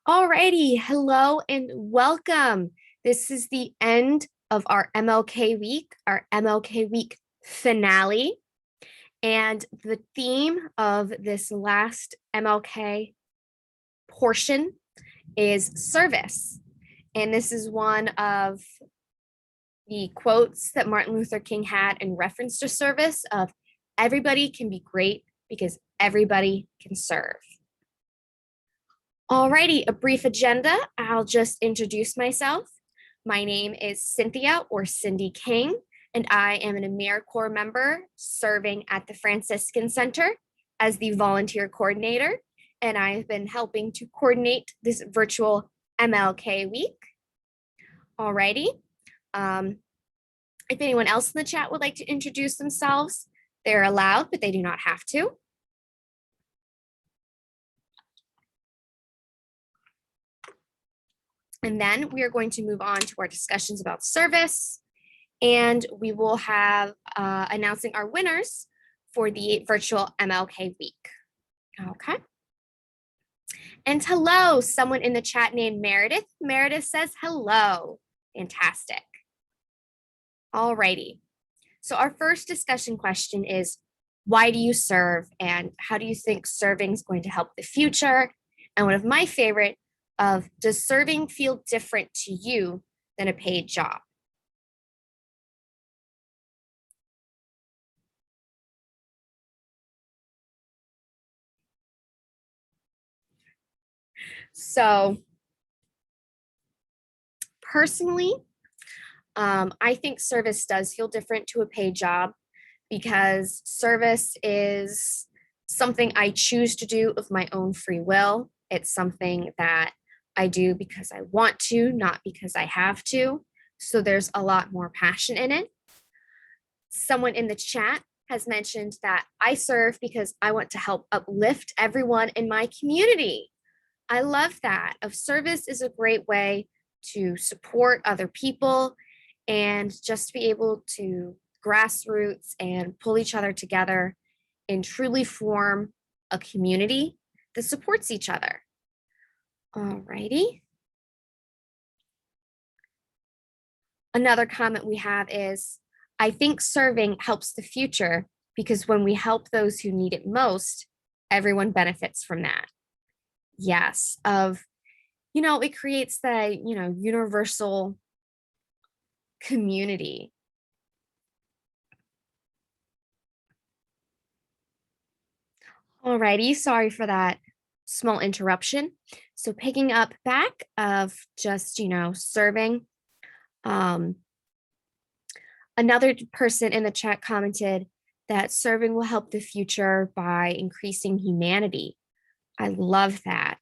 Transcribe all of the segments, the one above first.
Alrighty, hello and welcome. This is the end of our MLK week, our MLK week finale. And the theme of this last MLK portion is service. And this is one of the quotes that Martin Luther King had in reference to service of everybody can be great because everybody can serve. Alrighty, a brief agenda. I'll just introduce myself. My name is Cynthia or Cindy King, and I am an AmeriCorps member serving at the Franciscan Center as the volunteer coordinator, and I have been helping to coordinate this virtual MLK week. Alrighty. If anyone else in the chat would like to introduce themselves, they're allowed, but they do not have to. And then we are going to move on to our discussions about service, and we will have announcing our winners for the virtual MLK week. Okay. And hello, someone in the chat named Meredith. Meredith says hello. Fantastic. Alrighty. So our first discussion question is, why do you serve and how do you think serving is going to help the future? And one of my favorite of, does serving feel different to you than a paid job? So personally, I think service does feel different to a paid job because service is something I choose to do of my own free will. It's something that I do because I want to, not because I have to. So there's a lot more passion in it. Someone in the chat has mentioned that I serve because I want to help uplift everyone in my community. I love that. Of service is a great way to support other people and just be able to grassroots and pull each other together and truly form a community that supports each other. Alrighty. Another comment we have is, I think serving helps the future because when we help those who need it most, everyone benefits from that. Yes, it creates the, universal community. Alrighty, sorry for that small interruption. So picking up back of just, serving. Another person in the chat commented that serving will help the future by increasing humanity. I love that.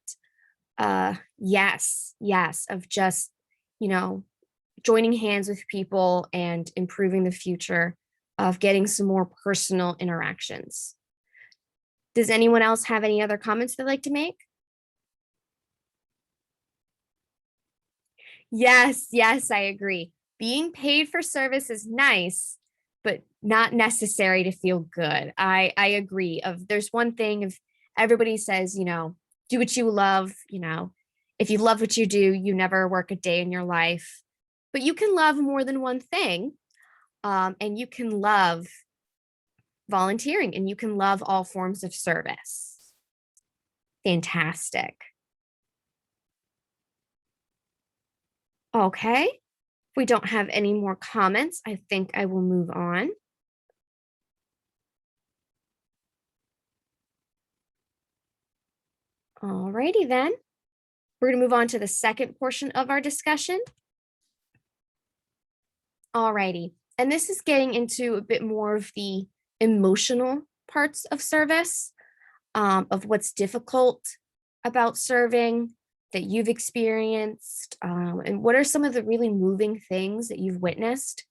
Yes, of just, joining hands with people and improving the future of getting some more personal interactions. Does anyone else have any other comments they'd like to make? Yes, I agree. Being paid for service is nice, but not necessary to feel good. I agree. There's one thing if everybody says, do what you love, if you love what you do, you never work a day in your life. But you can love more than one thing. And you can love volunteering and you can love all forms of service. Fantastic. Okay. If we don't have any more comments, I think I will move on. Alrighty then. We're going to move on to the second portion of our discussion. Alrighty. And this is getting into a bit more of the emotional parts of service, of what's difficult about serving that you've experienced, and what are some of the really moving things that you've witnessed.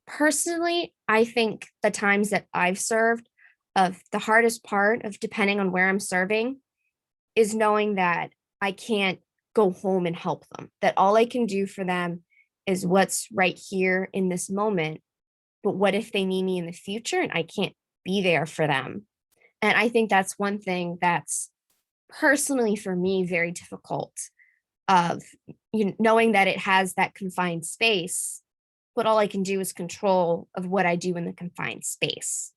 Personally, I think the times that I've served, of the hardest part of depending on where I'm serving is knowing that I can't go home and help them, that all I can do for them is what's right here in this moment. But what if they need me in the future and I can't be there for them? And I think that's one thing that's personally for me very difficult of knowing that it has that confined space, but all I can do is control of what I do in the confined space.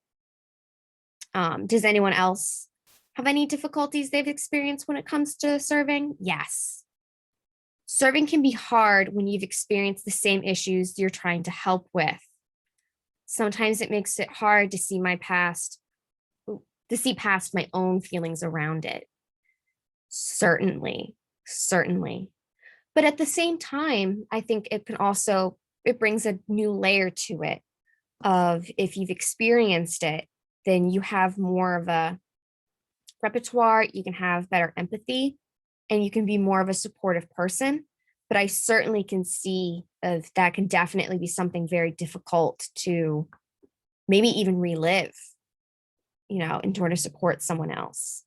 Does anyone else have any difficulties they've experienced when it comes to serving? Yes. Serving can be hard when you've experienced the same issues you're trying to help with. Sometimes it makes it hard to see past my own feelings around it. Certainly, certainly. But at the same time, I think it brings a new layer to it of if you've experienced it, then you have more of a repertoire, you can have better empathy, and you can be more of a supportive person. But I certainly can see of that can definitely be something very difficult to maybe even relive, in order to support someone else.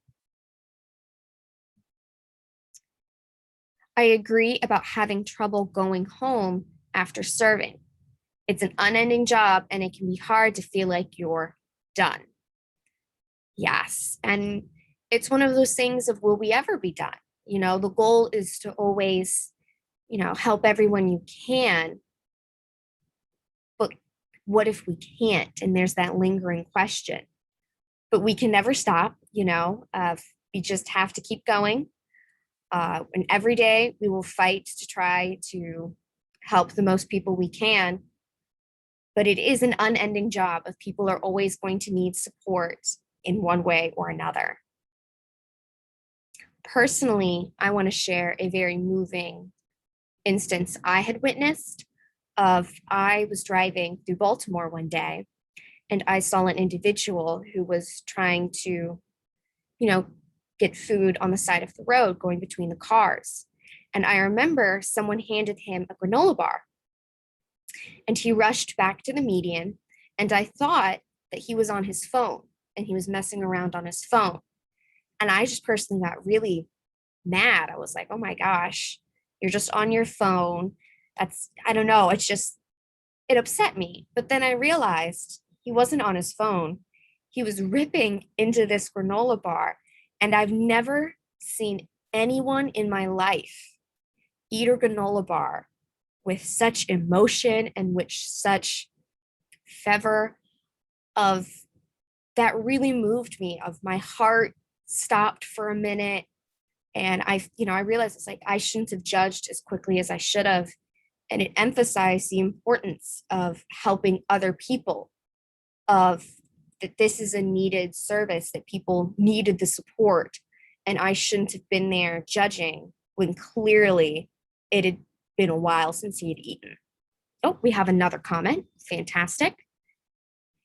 I agree about having trouble going home after serving. It's an unending job and it can be hard to feel like you're done. Yes. And it's one of those things of will we ever be done? The goal is to always, help everyone you can. But what if we can't? And there's that lingering question. But we can never stop, we just have to keep going. And every day we will fight to try to help the most people we can. But it is an unending job of people are always going to need support in one way or another. Personally, I want to share a very moving instance I had witnessed of I was driving through Baltimore one day and I saw an individual who was trying to, get food on the side of the road going between the cars. And I remember someone handed him a granola bar and he rushed back to the median. And I thought that he was on his phone and he was messing around on his phone. And I just personally got really mad. I was like, oh my gosh, you're just on your phone. I don't know. It upset me. But then I realized he wasn't on his phone. He was ripping into this granola bar. And I've never seen anyone in my life eat a granola bar with such emotion and with such fervor of that really moved me, of my heart stopped for a minute. And I realized it's like I shouldn't have judged as quickly as I should have. And it emphasized the importance of helping other people, of that this is a needed service, that people needed the support. And I shouldn't have been there judging when clearly it had been a while since he had eaten. Oh, we have another comment. Fantastic.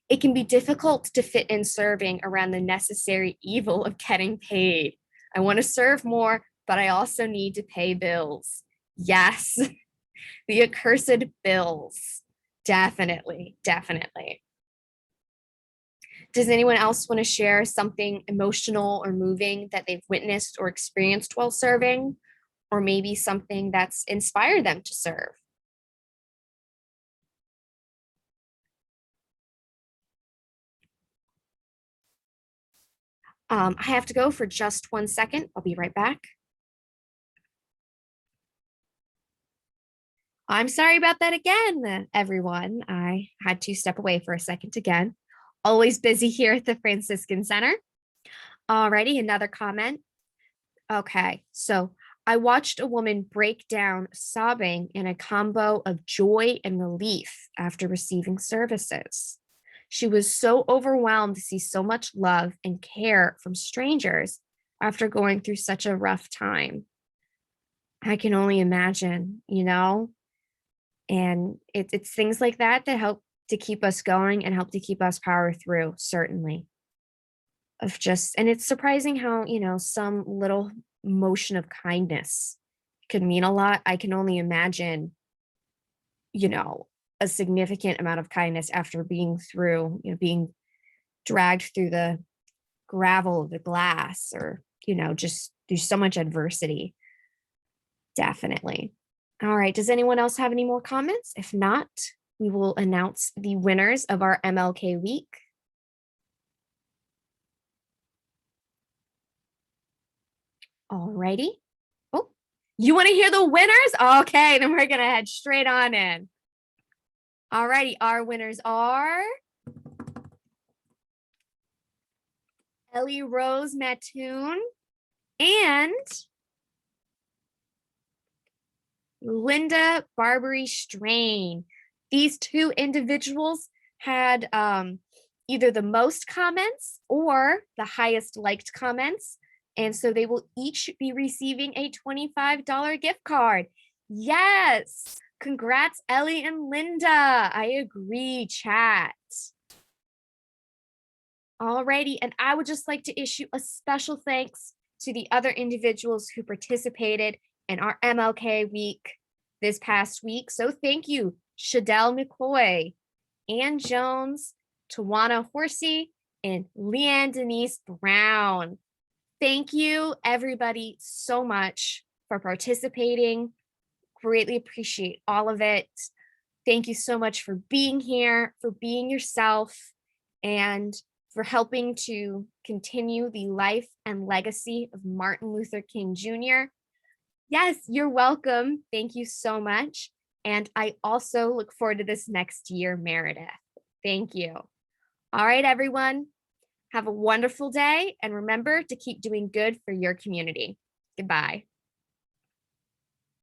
It can be difficult to fit in serving around the necessary evil of getting paid. I want to serve more, but I also need to pay bills. Yes, the accursed bills. Definitely, definitely. Does anyone else want to share something emotional or moving that they've witnessed or experienced while serving? Or maybe something that's inspired them to serve? I have to go for just 1 second. I'll be right back. I'm sorry about that again, everyone. I had to step away for a second again. Always busy here at the Franciscan Center. Alrighty, another comment. Okay, so I watched a woman break down sobbing in a combo of joy and relief after receiving services. She was so overwhelmed to see so much love and care from strangers after going through such a rough time. I can only imagine, and it's things like that that help to keep us going and help to keep us power through, certainly. And it's surprising how, some little motion of kindness could mean a lot. I can only imagine, you know, a significant amount of kindness after being through, being dragged through the gravel of the glass or, just through so much adversity. Definitely. All right. Does anyone else have any more comments? If not, we will announce the winners of our MLK week. Alrighty. Oh, you want to hear the winners? Okay, then we're going to head straight on in. Alrighty, our winners are Ellie Rose Mattoon and Linda Barbary Strain. These two individuals had either the most comments or the highest liked comments. And so they will each be receiving a $25 gift card. Yes. Congrats, Ellie and Linda. I agree, chat. Alrighty, and I would just like to issue a special thanks to the other individuals who participated in our MLK week this past week. So thank you, Shadell McCoy, Ann Jones, Tawana Horsey, and Leanne Denise Brown. Thank you, everybody, so much for participating. Greatly appreciate all of it. Thank you so much for being here, for being yourself, and for helping to continue the life and legacy of Martin Luther King Jr. Yes, you're welcome. Thank you so much. And I also look forward to this next year, Meredith. Thank you. All right, everyone. Have a wonderful day. And remember to keep doing good for your community. Goodbye.